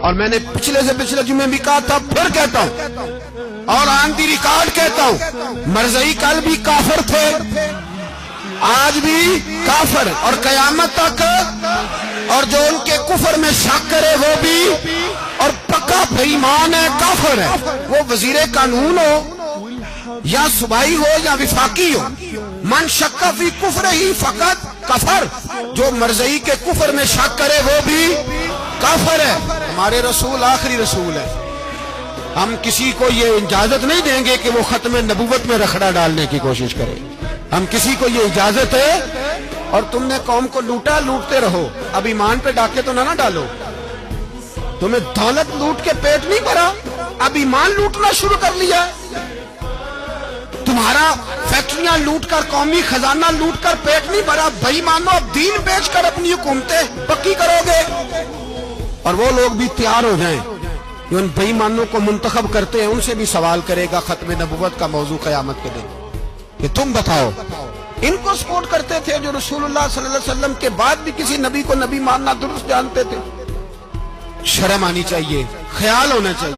और मैंने पिछले से पिछले जुम्मे भी कहा था, फिर कहता हूं और ऑन दी रिकॉर्ड कहता हूं, मरज़ई कल भी काफिर थे, आज भी काफिर और कयामत तक, और जो उनके कुफर में शक करे वो भी, और पक्का बेईमान है, काफिर है। वो वजीर कानून हो या सूबाई हो या विफाकी हो, मन शक्का फी कुफर ही फकत कफर, जो मरज़ई के कुफर में शक करे वो भी काफिर है। हमारे रसूल आखिरी रसूल है, हम किसी को ये इजाजत नहीं देंगे कि वो खत्म नबूवत में रखड़ा डालने की कोशिश करे। हम किसी को ये इजाजत है, और तुमने कौम को लूटा, लूटते रहो, अब ईमान पे डाके तो ना डालो। तुम्हें दौलत लूट के पेट नहीं भरा, अब ईमान लूटना शुरू कर लिया। तुम्हारा फैक्ट्रियां लूटकर, कौमी खजाना लूटकर पेट नहीं भरा, बेईमानो अब दीन बेचकर अपनी हुकूमतें पक्की करोगे। और वो लोग भी तैयार हो जाएं जो उन बेईमानों को मुंतखब करते हैं, उनसे भी सवाल करेगा खत्म नबुव्वत का मौजू क़यामत के दिन कि तुम बताओ, इनको सपोर्ट करते थे जो रसूलुल्लाह सल्लल्लाहु अलैहि वसल्लम के बाद भी किसी नबी को नबी मानना दुरुस्त जानते थे। शर्म आनी चाहिए, ख्याल होना चाहिए।